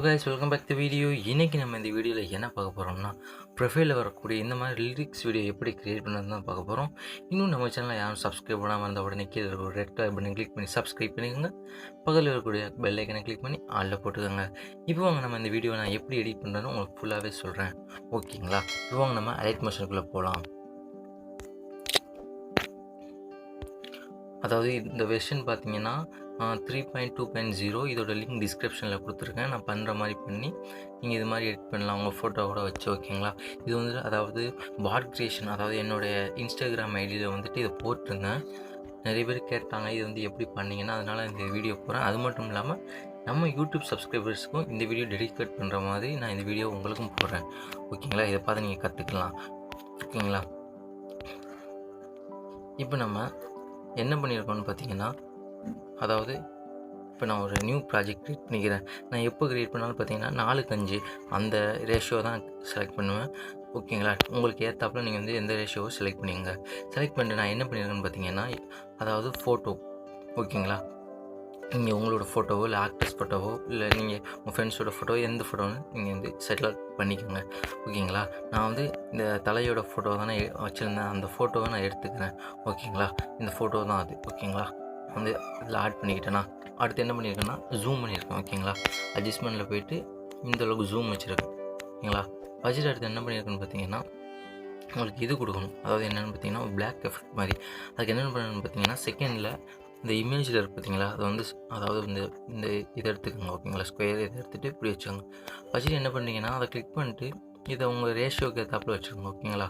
Guys, welcome back to video. இன்றைக்கி நம்ம இந்த வீடியோவில் என்ன பார்க்க போகிறோம்னா, ப்ரொஃபைலில் வரக்கூடிய இந்த மாதிரி லிரிக்ஸ் வீடியோ எப்படி க்ரியேட் பண்ணுறது தான் பார்க்க போகிறோம். இன்னும் நம்ம சேனலில் யாரும் சப்ஸ்கிரைப் பண்ணாமல் இருந்தால் உடனே கீழே இருக்கிற ரெட் கலர் பட்டன் கிளிக் பண்ணி சப்ஸ்கிரைப் பண்ணிக்கோங்க. பக்கத்தில் இருக்கக்கூடிய பெல் ஐக்கனை கிளிக் பண்ணி ஆளில் போட்டுக்கோங்க. இப்போ வாங்க நம்ம இந்த வீடியோ நான் எப்படி எடிட் பண்ணுறேன்னு உங்களுக்கு ஃபுல்லாகவே சொல்கிறேன், ஓகேங்களா? இப்போ வாங்க நம்ம அலைட் மோஷனுக்குள்ளே போகலாம். அதாவது இந்த வெர்ஷன் பார்த்தீங்கன்னா 3.2.0. இதோட லிங்க் டிஸ்கிரிப்ஷனில் கொடுத்துருக்கேன். நான் பண்ணுற மாதிரி பண்ணி நீங்கள் இது மாதிரி எடிட் பண்ணலாம், உங்கள் ஃபோட்டோவோட வச்சு, ஓகேங்களா? இது வந்து அதாவது பாட் க்ரியேஷன். அதாவது என்னுடைய இன்ஸ்டாகிராம் ஐடியில் வந்துட்டு இதை போட்டிருந்தேன். நிறைய பேர் கேட்டாங்க இது வந்து எப்படி பண்ணிங்கன்னா, அதனால் இந்த வீடியோ போகிறேன். அது மட்டும் இல்லாமல் நம்ம யூடியூப் சப்ஸ்கிரைபர்ஸுக்கும் இந்த வீடியோ டெடிகேட் பண்ணுற மாதிரி நான் இந்த வீடியோ உங்களுக்கும் போடுறேன், ஓகேங்களா? இதை பார்த்து நீங்கள் கற்றுக்கலாம், ஓகேங்களா? இப்போ நம்ம என்ன பண்ணியிருக்கோன்னு பார்த்தீங்கன்னா, அதாவது இப்போ நான் ஒரு நியூ ப்ராஜெக்ட் க்ரியேட் பண்ணிக்கிறேன். நான் எப்போ க்ரியேட் பண்ணாலும் பார்த்தீங்கன்னா 4:5 அந்த ரேஷியோ தான் செலக்ட் பண்ணுவேன், ஓகேங்களா? உங்களுக்கு ஏற்றாப்புல நீங்கள் வந்து எந்த ரேஷியோவோ செலக்ட் பண்ணிங்க. செலக்ட் பண்ணிட்டு நான் என்ன பண்ணியிருக்கேன்னு பார்த்தீங்கன்னா, அதாவது ஃபோட்டோ, ஓகேங்களா? நீங்கள் உங்களோட ஃபோட்டோவோ இல்லை ஆக்டர்ஸ் ஃபோட்டோவோ இல்லை நீங்கள் உங்கள் ஃப்ரெண்ட்ஸோட ஃபோட்டோ எந்த ஃபோட்டோன்னு நீங்கள் வந்து செலக்ட் பண்ணிக்கோங்க, ஓகேங்களா? நான் வந்து இந்த தலையோட ஃபோட்டோ தானே வச்சுருந்தேன், அந்த ஃபோட்டோவை நான் எடுத்துக்கிறேன், ஓகேங்களா? இந்த ஃபோட்டோ தான் அது, ஓகேங்களா? வந்து இதில் ஆட் பண்ணிக்கிட்டேன்னா அடுத்து என்ன பண்ணியிருக்கேன்னா ஜூம் பண்ணியிருக்கேன், ஓகேங்களா? அட்ஜஸ்ட்மெண்ட்டில் போய்ட்டு இந்தளவுக்கு ஜூம் வச்சுருக்கேன், ஓகேங்களா? வச்சுட்டு அடுத்து என்ன பண்ணியிருக்கேன்னு பார்த்தீங்கன்னா, உங்களுக்கு இது கொடுக்கணும். அதாவது என்னென்னு பார்த்தீங்கன்னா பிளாக் எஃபெக்ட் மாதிரி. அதுக்கு என்னென்னு பண்ணணும்னு பார்த்தீங்கன்னா, செகண்டில் இந்த இமேஜில் இருக்குது பார்த்தீங்களா, அது வந்து அதாவது இந்த இதை எடுத்துக்கோங்க, ஓகேங்களா? ஸ்கொயர் இதை எடுத்துகிட்டு இப்படி வச்சுக்கோங்க. வச்சுட்டு என்ன பண்ணுறீங்கன்னா, அதை கிளிக் பண்ணிட்டு இதை உங்கள் ரேஷியோக்கு ஏற்றாப்புல வச்சுக்கோங்க, ஓகேங்களா?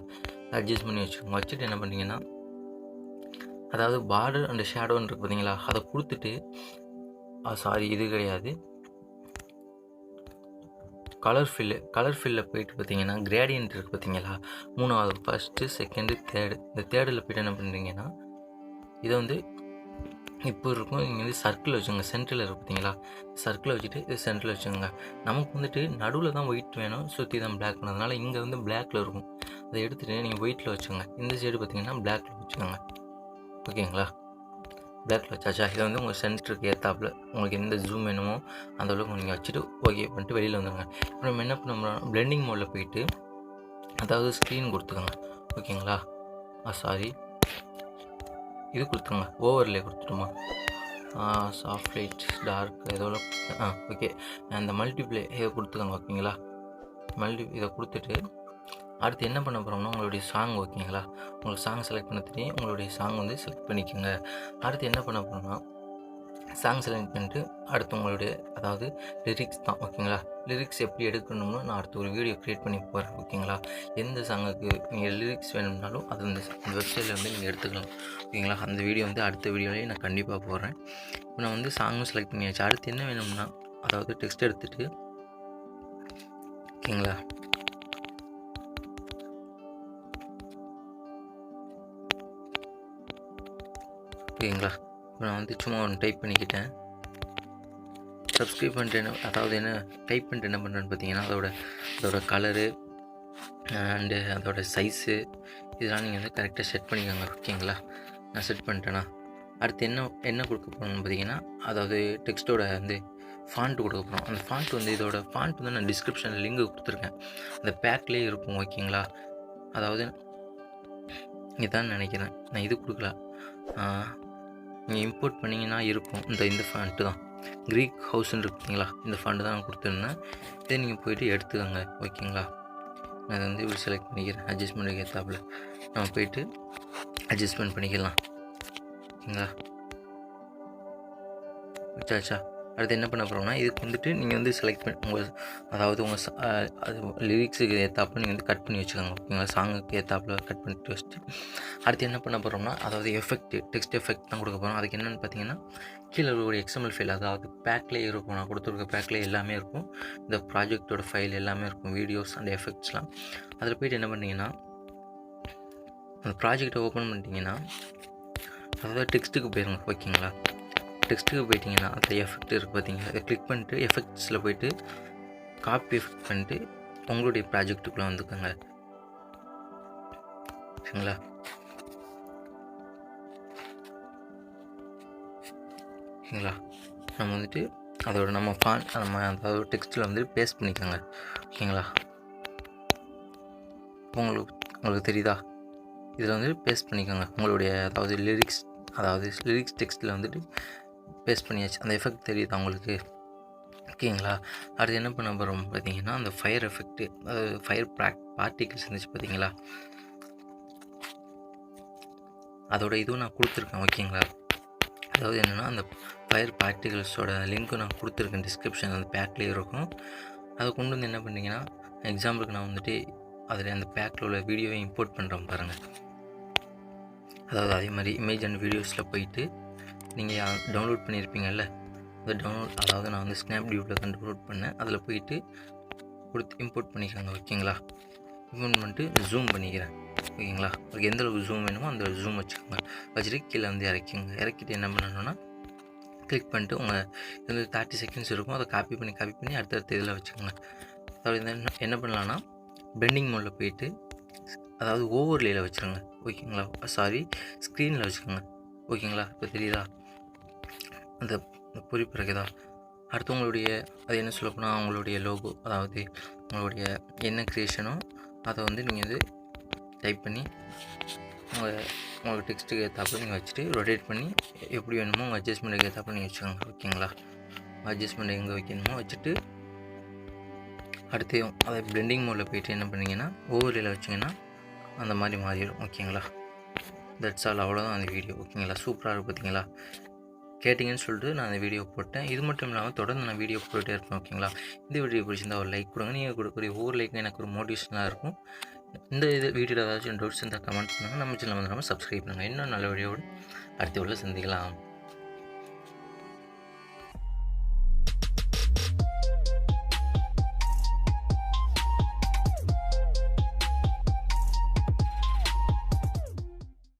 அட்ஜஸ்ட் பண்ணி வச்சுக்கோங்க. வச்சுட்டு என்ன பண்ணுறீங்கன்னா, அதாவது பார்டர் அண்ட் ஷேடோன்னு இருக்குது பார்த்தீங்களா, அதை கொடுத்துட்டு சாரி இது கிடையாது, கலர் ஃபில்லில் போயிட்டு பார்த்தீங்கன்னா கிரேடியன்ட் இருக்குது பார்த்தீங்களா, 3வது, ஃபஸ்ட்டு, செகண்டு, தேர்டு. இந்த தேர்டில் போய்ட்டு என்ன பண்ணுறீங்கன்னா, இதை வந்து இப்போ இருக்கும், நீங்கள் வந்து சர்க்கிள் வச்சுங்க. சென்டரில் இருக்குது பார்த்தீங்களா, சர்க்கிளை வச்சுட்டு இது சென்டரில் வச்சுக்கோங்க. நமக்கு வந்துட்டு நடுவில் தான் ஒயிட் வேணும், சுற்றி தான் பிளாக் பண்ணதுனால இங்கே வந்து பிளாக்கில் இருக்கும். அதை எடுத்துகிட்டு நீங்கள் ஒயிட்டில் வச்சுக்கோங்க. இந்த சைடு பார்த்தீங்கன்னா பிளாக்கில் வச்சுக்கோங்க, ஓகேங்களா? பிளாக்கில் வச்சாச்சா? இதை வந்து உங்கள் சென்டருக்கு ஏற்றாப்புல உங்களுக்கு எந்த ஜூம் வேணுமோ அந்த அளவுக்கு நீங்கள் வச்சுட்டு ஓகே பண்ணிட்டு வெளியில் வந்துடுங்க. இப்போ நம்ம என்ன பண்ணோம்னா பிளெண்டிங் மோடில் போயிட்டு அதாவது ஸ்க்ரீன் கொடுத்துக்கோங்க, ஓகேங்களா? சாரி இது கொடுத்துருங்க, ஓவர்லே கொடுத்துட்டோமா, சாஃப்ட் லைட் டார்க் எதோட ஓகே. அந்த மல்டிப்ளே இதை கொடுத்துக்கோங்க, ஓகேங்களா? இதை கொடுத்துட்டு அடுத்து என்ன பண்ண போகிறோம்னா உங்களுடைய சாங், ஓகேங்களா? உங்களுக்கு சாங் செலக்ட் பண்ண தெரியும், உங்களுடைய சாங் வந்து செலக்ட் பண்ணிக்கோங்க. அடுத்து என்ன பண்ண போகிறோம்னா சாங் செலக்ட் பண்ணிட்டு அடுத்து உங்களுடைய அதாவது லிரிக்ஸ் தான், ஓகேங்களா? லிரிக்ஸ் எப்படி எடுக்கணும்னு நான் அடுத்து ஒரு வீடியோ க்ரியேட் பண்ணி போகிறேன், ஓகேங்களா? எந்த சாங்குக்கு நீங்கள் லிரிக்ஸ் வேணும்னாலும் அது அந்த வெப்சைட்டில் வந்து நீங்கள் எடுத்துக்கலாம், ஓகேங்களா? அந்த வீடியோ வந்து அடுத்த வீடியோலேயே நான் கண்டிப்பாக போடுறேன். இப்போ நான் வந்து சாங்கும் செலக்ட் பண்ணியாச்சு. அடுத்து என்ன வேணும்னா அதாவது டெக்ஸ்ட் எடுத்துகிட்டு, ஓகேங்களா? ஓகேங்களா? இப்போ நான் வந்து சும்மா ஒன்று டைப் பண்ணிக்கிட்டேன். சப்ஸ்கிரைப் பண்ணிட்டு அதாவது என்ன டைப் பண்ணிட்டு என்ன பண்ணுறேன்னு பார்த்தீங்கன்னா, அதோட கலரு அண்டு அதோட சைஸு இதெல்லாம் நீங்கள் வந்து கரெக்டாக செட் பண்ணிக்கோங்க, ஓகேங்களா? நான் செட் பண்ணிட்டேன்னா அடுத்து என்ன கொடுக்க போகிறோம்னு பார்த்தீங்கன்னா, அதாவது டெக்ஸ்ட்டோட வந்து ஃபாண்ட் கொடுக்க போகிறோம். அந்த ஃபாண்ட் வந்து இதோட ஃபாண்ட் வந்து நான் டிஸ்கிரிப்ஷனில் லிங்க் கொடுத்துருக்கேன், அந்த பேக்லேயே இருக்கும், ஓகேங்களா? அதாவது இதான் நினைக்கிறேன், நான் இது கொடுக்கல, நீங்கள் இம்போர்ட் பண்ணிங்கன்னா இருக்கும், இந்த ஃபாண்ட்டு தான் க்ரீக் ஹவுஸ்ன்னு இருக்குங்களா, இந்த ஃபாண்ட்டு தான் நான் கொடுத்துருந்தேன். இதை நீங்கள் போய்ட்டு எடுத்துக்கோங்க, ஓகேங்களா? நான் அதை வந்து இப்படி செலக்ட் பண்ணிக்கிறேன். அட்ஜஸ்ட்மெண்ட்டுக்கு ஏற்றாப்புல நம்ம போய்ட்டு அட்ஜஸ்ட்மெண்ட் பண்ணிக்கலாம், ஓகேங்களா? வச்சாச்சா? அடுத்து என்ன பண்ண போகிறோம்னா இதுக்கு வந்துட்டு நீங்கள் வந்து செலக்ட் பண்ணி அதாவது அது லிரிக்ஸுக்கு ஏற்றாப்புல நீங்கள் வந்து கட் பண்ணி வச்சுக்கோங்க, ஓகேங்களா? சாங்குக்கு ஏற்றாப்புல கட் பண்ணிட்டு வச்சுட்டு அடுத்து என்ன பண்ண போகிறோம்னா அதாவது டெக்ஸ்ட் எஃபெக்ட் தான் கொடுக்க போகிறோம். அதுக்கு என்னென்னு பார்த்தீங்கன்னா, கீழே ஒரு எக்ஸ்எம்எல் ஃபைல், அதாவது பேக்லேயே இருக்கும், நான் கொடுத்துருக்க பேக்லேயே எல்லாமே இருக்கும், இந்த ப்ராஜெக்டோட ஃபைல் எல்லாமே இருக்கும், வீடியோஸ் அண்ட் எஃபெக்ட்ஸ்லாம். அதில் போய்ட்டு என்ன பண்ணிங்கன்னா அந்த ப்ராஜெக்டை ஓப்பன் பண்ணிட்டீங்கன்னா அதாவது டெக்ஸ்ட்டுக்கு போயிருங்க, ஓகேங்களா? டெக்ஸ்ட்டுக்கு போயிட்டிங்கன்னா அந்த எஃபெக்ட் இருக்குது பார்த்தீங்களா, அதை கிளிக் பண்ணிட்டு எஃபெக்ட்ஸில் போய்ட்டு காப்பி எஃபெக்ட் பண்ணிட்டு உங்களுடைய ப்ராஜெக்ட்டுக்குள்ளே வந்துக்கோங்க, ஓகேங்களா? ஓகேங்களா? நம்ம வந்துட்டு அதோட நம்ம அதாவது டெக்ஸ்ட்டில் வந்து பேஸ்ட் பண்ணிக்கோங்க. ஓகேங்களா? உங்களுக்கு தெரியுதா? இதில் வந்து பேஸ்ட் பண்ணிக்கோங்க உங்களுடைய லிரிக்ஸ் டெக்ஸ்ட்டில் வந்துட்டு பேஸ்ட் பண்ணியாச்சு. அந்த எஃபெக்ட் தெரியுதா உங்களுக்கு? ஓகேங்களா? அடுத்து என்ன பண்ண போகிறோம் பார்த்தீங்கன்னா, அந்த ஃபயர் எஃபெக்ட்டு, அதாவது ஃபயர் பார்ட்டிகிள்ஸ் இருந்துச்சு பார்த்தீங்களா, அதோட இதுவும் நான் கொடுத்துருக்கேன். ஓகேங்களா? அதாவது என்னென்னா, அந்த ஃபயர் பார்ட்டிகிள்ஸோட லிங்க்கும் நான் கொடுத்துருக்கேன் டிஸ்கிரிப்ஷன், அந்த பேக்லேயே இருக்கும். அதை கொண்டு வந்து என்ன பண்ணிங்கன்னா, எக்ஸாம்பிளுக்கு நான் வந்துட்டு அதில் அந்த பேக்கில் உள்ள வீடியோவை இம்போர்ட் பண்ணுறோம் பாருங்கள். அதாவது அதே மாதிரி இமேஜ் அண்ட் வீடியோஸில் போயிட்டு நீங்கள் டவுன்லோட் பண்ணியிருப்பீங்கள்ல, அதாவது நான் வந்து ஸ்னாப்டியூட்டில் தான் டவுன்லோட் பண்ணேன். அதில் போயிட்டு இம்போர்ட் பண்ணிக்கோங்க. ஓகேங்களா? இம்போர்ட் பண்ணிட்டு ஜூம் பண்ணிக்கிறேன். ஓகேங்களா? உங்களுக்கு எந்த அளவுக்கு ஜூம் வேணுமோ அந்த ஜூம் வச்சுக்கோங்க. வச்சுட்டு கீழே வந்து இறக்கிட்டு என்ன பண்ணணும்னா, கிளிக் பண்ணிட்டு உங்கள் இது 30 செகண்ட்ஸ் இருக்கும், அதை காப்பி பண்ணி அடுத்தடுத்த இதில் வச்சுக்கோங்க. அதாவது என்ன பண்ணலான்னா, பெண்டிங் மோடில் போயிட்டு, அதாவது ஓவர்லேயில் வச்சுருங்க. ஓகேங்களா? ஸ்க்ரீனில் வச்சுக்கோங்க. ஓகேங்களா? இப்போ தெரியுதா? அந்த குறிப்பு இருக்குதா? அடுத்து அது என்ன சொல்லப்போனால் அவங்களுடைய லோகோ, அதாவது உங்களுடைய என்ன க்ரியேஷனோ அதை வந்து நீங்கள் வந்து டைப் பண்ணி உங்களுக்கு டெக்ஸ்ட்டுக்கு ஏற்றாப்புல நீங்கள் வச்சுட்டு ரொட்டேட் பண்ணி எப்படி வேணுமோ உங்கள் அட்ஜஸ்ட்மெண்ட்டுக்கு ஏற்றாப்புல நீங்கள் வச்சுக்கோங்க. ஓகேங்களா? அட்ஜஸ்ட்மெண்ட் எங்கே வைக்கணுமோ வச்சுட்டு அடுத்து அதை பிளெண்டிங் மோடில் போய்ட்டு என்ன பண்ணிங்கன்னா, ஓவர்லேயில் வச்சிங்கன்னா அந்த மாதிரி மாறிடும். ஓகேங்களா? That's all. அவ்வளோதான் அந்த வீடியோ. ஓகேங்களா? சூப்பராக இருக்குது பார்த்தீங்களா? கேட்டிங்கன்னு சொல்லிட்டு நான் அந்த வீடியோ போட்டேன். இது மட்டும் இல்லாமல் தொடர்ந்து நான் வீடியோ போட்டுகிட்டே இருப்பேன். ஓகேங்களா? இந்த வீடியோ பிடிச்சிருந்தா ஒரு லைக் கொடுங்க. நீங்கள் கொடுக்கக்கூடிய ஒவ்வொரு லைக்கும் எனக்கு ஒரு மோட்டிவேஷனாக இருக்கும். இந்த வீடியோவில் ஏதாச்சும் டவுட்ஸ் இருந்தால் கமெண்ட் பண்ணுங்கள். நம்ம சேனல் வந்து நம்ம சப்ஸ்கிரைப் பண்ணுங்கள். இன்னும் நல்ல வீடியோவோடு அடுத்த வீடியோவில் சந்திக்கலாம்.